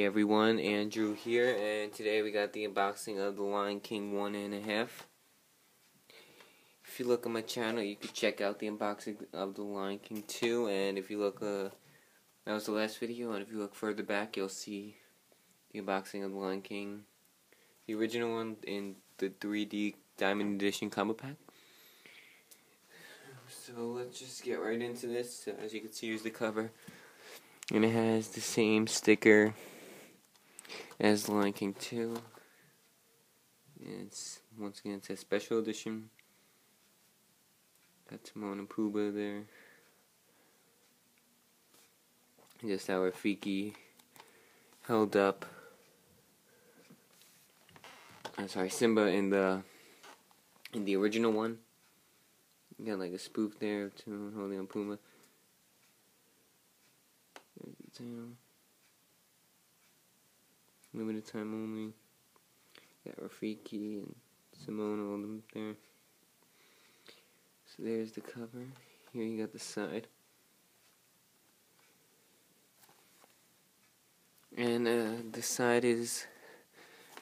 everyone, Andrew here, and today we got the unboxing of The Lion King 1.5. If you look on my channel, you can check out the unboxing of The Lion King 2, and if you look, that was the last video, and if you look further back, you'll see the unboxing of The Lion King, the original one in the 3D Diamond Edition combo pack. So let's just get right into this. As you can see, here's the cover. And it has the same sticker as Lion King 2. It's, once again, it says special edition. Got Timon and Pumbaa there. Just how Rafiki held up. I'm sorry, Simba in the original one. You got like a spoof there of Timon holding on Pumbaa. There's the tail. Limited time only. Got Rafiki and Simone, all of them there. So there's the cover. Here you got the side. And the side is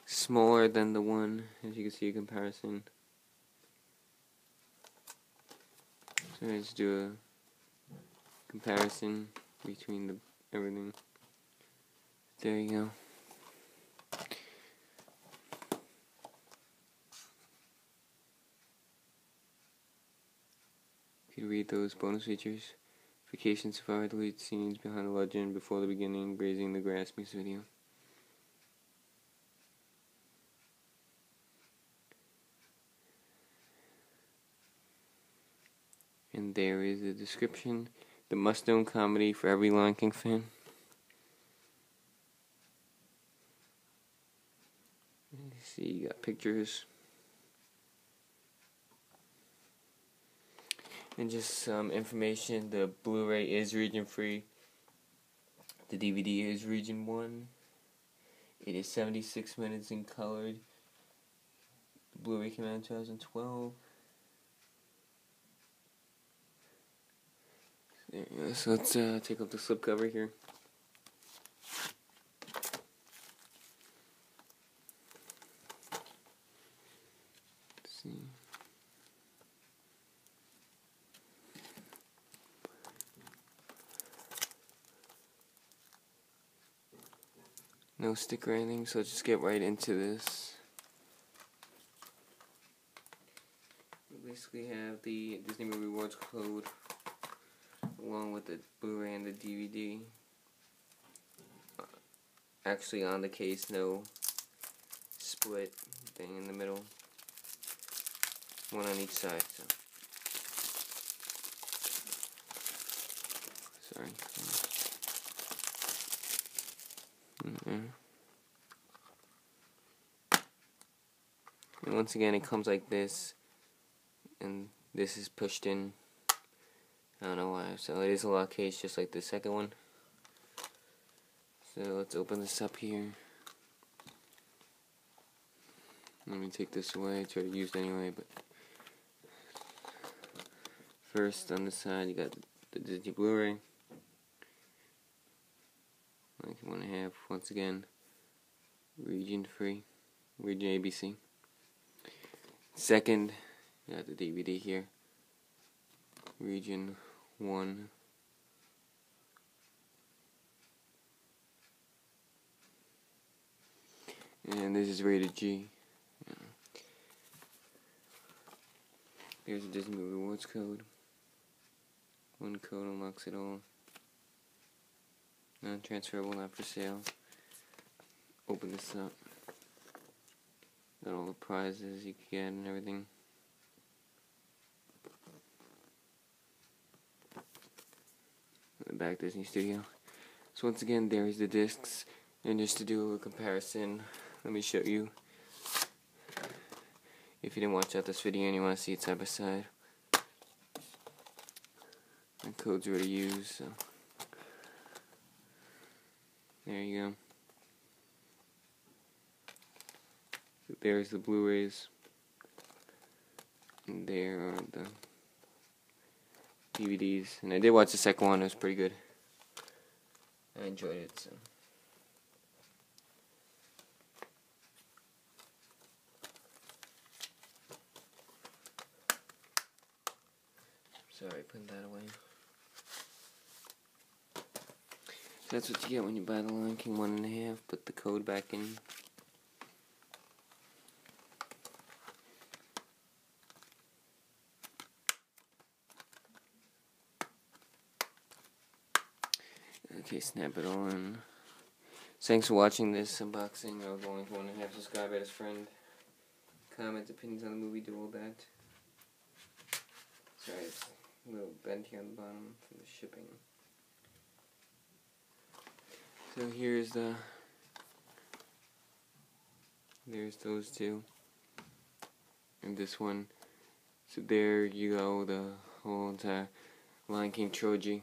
smaller than the one, as you can see a comparison. So let's do a comparison between everything. There you go. You can read those bonus features. Vacation Safari, deleted scenes behind the legend before the beginning, grazing the grass music video. And there is the description. The must-know comedy for every Lion King fan. And you see, you got pictures. And just some information. The Blu-ray is region-free. The DVD is region 1. It is 76 minutes in colored. The Blu-ray came out in 2012. There you go. So let's take off the slipcover here. Let's see. No sticker or anything, so let's just get right into this. We basically have the Disney Movie Rewards code along with the Blu-ray and the DVD. Actually, on the case, no split thing in the middle. One on each side. So. Sorry. And once again, it comes like this, and this is pushed in. I don't know why. So it is a lock case, just like the second one. So let's open this up here. Let me take this away. I try to use it anyway, but first on the side you got the Disney Blu-ray. Like 1.5, once again, region free, region ABC. Second, you got the DVD here, region 1. And this is rated G. Yeah. Here's the Disney Movie Rewards code. One code unlocks it all. Non-transferable, not for sale. Open this up. Got all the prizes you can get and everything. The back Disney Studio. So once again, there's the discs. And just to do a comparison, let me show you. If you didn't watch out this video and you want to see it side by side. The code's already used, so. There you go. So there's the Blu-rays. And there are the DVDs. And I did watch the second one, it was pretty good. I enjoyed it, so. Sorry, putting that away. That's what you get when you buy the Lion King 1.5. Put the code back in. Okay, snap it all in. Thanks for watching this unboxing of the Lion King 1.5. Subscribe, add a friend. Comments, opinions on the movie, do all that. Sorry, it's a little bent here on the bottom from the shipping. So here's there's those two. And this one. So there you go, the whole entire Lion King trilogy.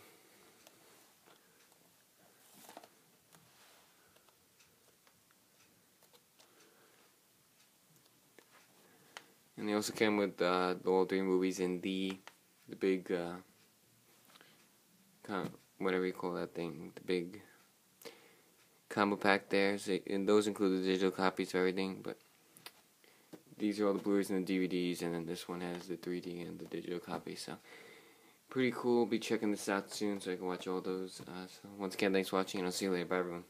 And they also came with the all 3 movies in the big, whatever you call that thing, the big combo pack there. So, and those include the digital copies of everything, but these are all the Blu-rays and the DVDs, and then this one has the 3D and the digital copy. So pretty cool. Be checking this out soon so I can watch all those. So once again, thanks for watching, and I'll see you later. Bye, everyone.